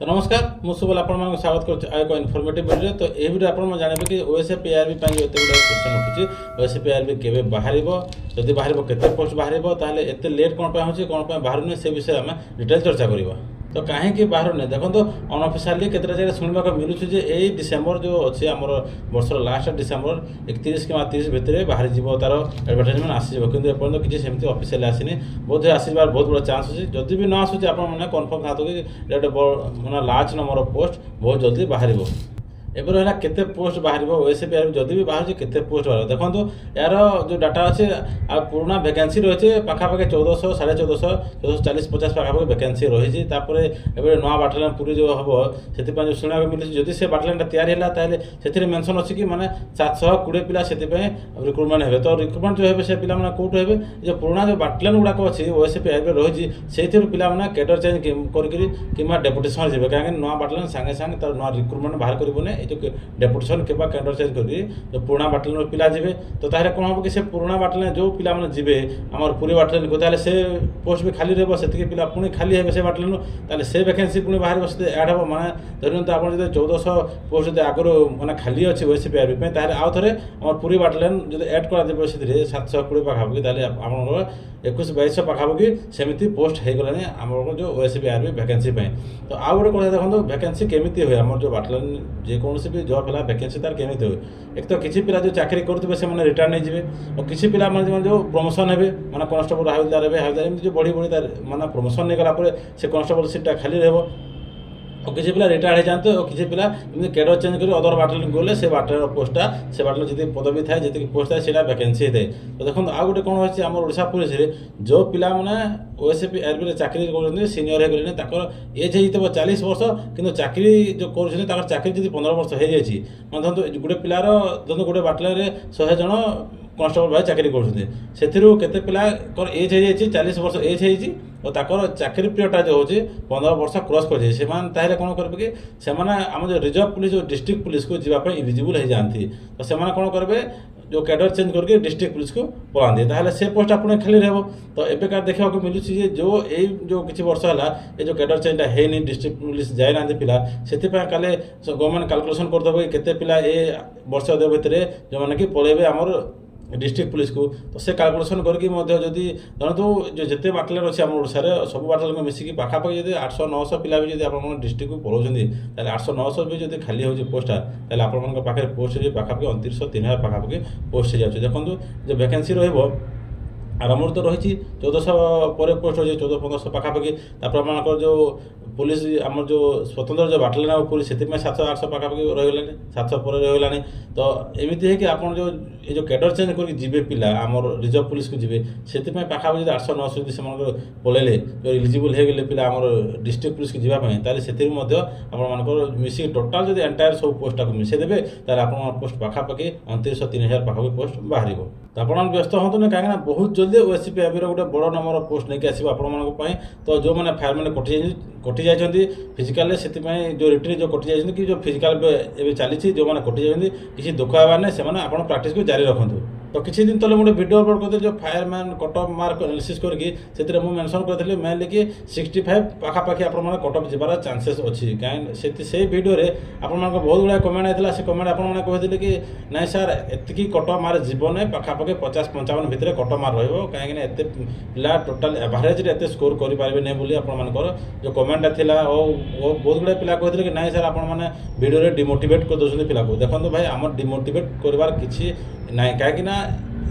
तो नमस्कार मु सुबल आपण स्वागत कर इनफॉर्मेटिव वीडियो। तो ये वीडियो आप जानते कि ओएसएफ पीआरबी जो एत गुड़ा क्वेश्चन उठी ओएसएफ पीआरबी केवे बाहर जदि बाहर केते पोस्ट बाहर ताहले एते लेट कौन होची कौन बाहर नहीं से विषय आम डिटेल चर्चा करवा। तो कहीं बाहर नहीं देखो अनअफिशियाली केते जगह शुणा मिलूँ जे यही डिसेम्बर जो अच्छे आम वर्षर लास्ट डिसेम्बर 31 कि 30 भितर बाहर जीव तार एडवर्टाइजमेंट आसीज कि एपर्तन किसी सेमती अफिशियाली आसनी बोध आसबार बहुत बड़ा चान्स अच्छे जदि भी न आसूँ आप कन्फर्म था कि मैंने लार्ज नंबर ऑफ पोस्ट बहुत जल्दी बाहर एबर है केते पोस्ट बाहर ओएसएफ पीआरबी जदि भी बाहर केते पोस्ट बाहर देखो यार जो डाटा अच्छे आ पुराना वैकेंसी रही है पाखापाखि 1400 1450 1440 50 पाखापाखि वैकेंसी रही नुआ बाटालियन पूरी जो हम से जो शुणा मिली जदि से बाटालियन तैयारी है मेंशन अच्छी कि माने 720 पिला से रिक्रुटमेंट हे तो रिक्रुटमेंट जो है से पिला माने कोठो हे जो पुराना जो बाटालियन गुड़ाक अच्छी ओएसएफ पीआरबी रही से पिला माने कैडर चेंज करके डेपुटेशन जी कहीं नुआ बाटालियन सांगे सांगे तार नुआ रिक्रुटमेंट बाहर करबने जो डेपुटेशन के कैडर चेंज कर जो पुराना बाटालियन पिला जीवे तो ताहले कौन हम कि से पुराना बाटालियन जो पिला माने जीवे आमर पूरी बाटालियन को ताहले से पोस्ट भी खाली रहबो से पिला पुणी खाली हेबे से बाटालियन ताहले से वैकेंसी पुणी बाहर बसते ऐड हम माने धरन तो आपण जदि 1400 पोस्ट जदि आगरो माने खाली अछि ओएसएफ पीआरबी पे ताहले आउ थरे आमर पूरी बाटालियन जदि ऐड करा देबो से 720 पाखापाखि ताहले आपण 21-2200 पाखापाखि सेमिति पोस्ट हे गलानी आमर जो ओएसएफ पीआरबी वैकेंसी पे। तो आउ गोटे कथा देखो वैकेंसी केमिति होय आमर जो बाटालियन जे कोनोसी भी जॉब है वैकेंसी तार केमिति होय एक तो किसी पिला जो चाकरी करते से मैंने रिटायर नहीं जीवे और किसी पिला माने जो प्रमोशन हे माने कांस्टेबल हाविलदार हे हाविलदार एमती जो बढ़ी बढ़ी तार माने प्रमोशन नहीं गला से कांस्टेबल सीटा खाली रहबो और किसी पिला रिटायर हो जाते और किसी पिला कैडर चेंज कर अदर बाटालियन गले से बाटालियन पोस्टा से बाटालियन जी पदवी थाए जी पोस्ट थाए से वैकेंसी थाए। तो देखो आउ गोटे कौन होती आम ओडिशा पुलिस जो पिला माने ओएसएफ पीआरबी चाकरी कर सीनियर हो एज हो 40 वर्ष कि चाकरी जो कर चाकरी जी 15 वर्ष हो जाए मतलब गोटे पिलार जो गोटे बाटालियन 100 जन कांस्टेबल भाई चाकरी करते पिला एज हो 40 वर्ष एज हो और ताकर चाकरी पीरियडटा जो होची 15 वर्ष क्रॉस कर जाए से कौन करेंगे कि से आम जो रिजर्व पुलिस जो डिस्ट्रिक्ट पुलिस को जीवाई इलिजिबल हो जाती तो से कौन करेंगे जो कैडर चेंज करके डिस्ट्रिक्ट पुलिस को पढ़ाते ताहले से पोस्ट आपने खाली रहो। तो एबेकार देखा मिलूँ जो यही जो किसी वर्ष है ये जो कैडर चेंजटा है डिस्ट्रिक्ट पुलिस जाए ना पिला से काले गवर्नमेंट कैलकुलेशन करदे केते पिला ए वर्ष भितर जो मैंने कि पलैबे आमर डिस्ट्रिक्ट पुलिस को तो से कैलकुलेशन करके जदि धरतु जो जिते बाटालियन अच्छे आम ओडिशा सब बाटालियन को मिसिकी पाखापाखि जब 800-900 पिला भी जब आप डिस्ट्रिक्ट को पढ़ाऊँगी 800-900 भी जब खाली हो पोस्टा ताहले आपन पाखे पोस्ट पाखापाखि 2900-3000 पाखापाखि पोस्ट हो जाए। देखो जो वैकेंसी रही आरंभ तो रही 1400 पर पोस्ट हो 1400-1500 पाखापाखि आम जो पुलिस आम जो स्वतंत्र जो बाटालियन पुलिस से 700-800 पाखापाखि रही 700 पर रही। तो एमती है कि आप जो ये जो कैडर चेंज करके जीवे पिला आमर रिजर्व पुलिस को जीवे से पाखापाखि 800-900 से पलैले जो इलिजिबल हो गले पिला आमर डिस्ट्रिक्ट पुलिस को जीवाई ताले से मिसिक टोटाल जो एंटायर सब पोस्टा को मिसई देवे आप पोस्ट पाखापाखि 2900-3000 पाखापाखि पोस्ट बाहर। तो आप व्यस्त हूँ ना कहीं बहुत जल्दी ओएसएफ पीआरबी गोटे बड़ नंबर पोस्ट नहीं आसो आप तो जो मैंने फायरमैन कटि जाती फिजिकाल से जो रिटर्न जो कटि जाती कि जो फिजिकाल चली जो मैंने कटि जाती किसी दुख होगा ना से आप प्राक्टिस को जारी रखु। तो किसी दिन तले गोटे वीडियो अपलोड करते जो fireman cut off mark analysis करके मेंशन करते मेनली कि 65 पाखापाखि आप कट ऑफ जीवार चांसेस अच्छी कहीं से वीडियो आप बहुत गुड़ा कमेंट आता से कमेंट आपने कहते कि नाई सार एतिकी कट ऑफ मार्क जीवन है पाखापाखि 50-55 भितर कट ऑफ मार्क रही कहीं एत पिला टोटाल एवरेज एत स्कोर करें बोली आपर जो कमेंटा था वो बहुत गुड़ा पिला कहते कि नाई सार आपने वीडियो डिमोटिवेट कर दौरान पिला को देखो भाई आम डिमोटिवेट करार कि ना कहीं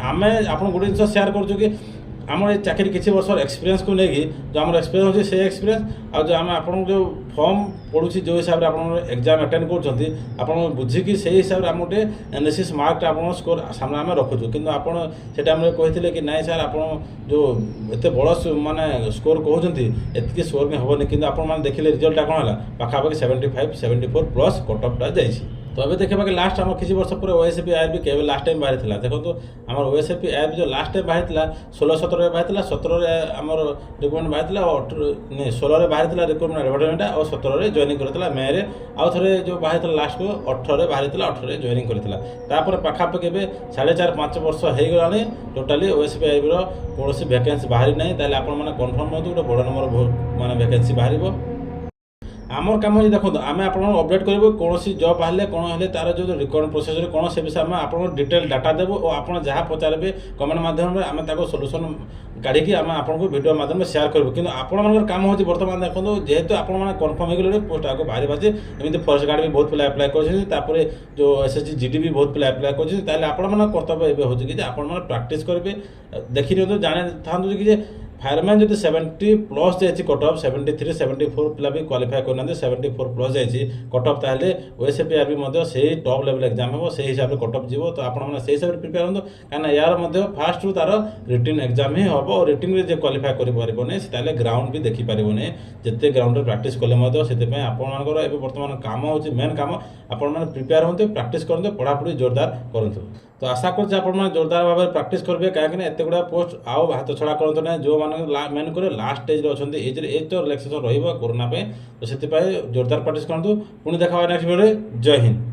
आम आप गोटे जिन सेयार कर आम चाकरी किसी वर्ष एक्सपीरियंस को लेकिन जो आम एक्सपीरियंस होची से एक्सपीरियंस आ जो आम आप जो फॉर्म पढ़ुची जो हिसाब से आप एग्जाम अटेंड कर बुझिकी से हिसाब से आम गोटे एनालिसिस मार्कटा आप स्कोर सामने आम रखुचु कि आप से टाइम कहते कि नाई सार आप जो एत बड़ माने स्कोर कहते एति स्कोर में हेनी कि आप देखिले रिजल्टा कौन है पाखापाखि 75-74 प्लस कट ऑफटा जाइए। तो अभी देखा कि लास्ट आम किसी वर्ष पर ओएसएफ पीआरबी के लास्ट टाइम बाहर था देखो तो आम ओएसएफ पीआरबी जो लास्ट टाइम बाहर 16-17 बाहर 17 आम रिक्रुटमेंट बाहर 16 बाहर रिक्रुटमेंट एडवर्टाइजमेंट और 17 जॉइनिंग करता मे आउ थे जो बाहर लास्ट को 18 बाहर 18 जॉइनिंग करता पाखापाखि 4.5-5 वर्ष हो गलानी टोटाली ओएसएफ पीआरबी कौन वैकेंसी बाहरी ना आप कन्फर्म हो गोटे बड़ नंबर माने वैकेंसी बाहर। आमर कम हो देखो आम आप अपडेट करूँ कौन जब बाहर कौन है तार जो रिक्वायरमेंट प्रोसेस कौन से विषय में आप डिटेल डाटा देव और आप जहाँ पचारे कमेंट माध्यम आम सोल्यूशन काढ़ी आम आपको वीडियो माध्यम शेयर करूँ कि आपंकर काम हो बर्तमान देखो जेहेतु आप कन्फर्म हो गले पोस्ट आगे बाहर एमती फरेस्ट गार्ड भी बहुत पिला आप्लाय कर जो एसएसजी जीडी भी बहुत पिला आप्लाय कर कर्तव्य ए हो कि आप प्राक्ट करेंगे देखी नि जाने था कि फायरमैन जो 70 प्लस जाइए कट अफ 73 74 पिला भी क्वालिफाई करना 74 प्लस जाइए कट अफ ताहले ओएसएपीआरबी से टॉप लेवल एग्जाम हो से हिसाब से कट अफ जीव तो आप हिसाब से प्रिपेयर हो कहीं यार फास्ट रू तार रिटन एग्जाम ही हम और रिटन में क्वालिफाई कर ग्राउंड भी देखिपार जिते ग्राउंड प्राक्ट कले से आपर बर्तमान काम हो मेन काम आपने प्रिपेयर होते प्राक्ट करते पढ़ापढ़ी जोरदार करूँ तो आशा करते आप जोरदार भाव में प्राक्ट करेंगे कहीं एत गुड़ा पोस्ट आउ हाथ छड़ा करते ना जो मैंने मेन कर लास्ट स्टेज अच्छा एज तो रिलैक्सेशन रोना तो से जोरदार प्राक्ट करूँ पुणी देखा नेक्स्ट वीडियो जय हिंद।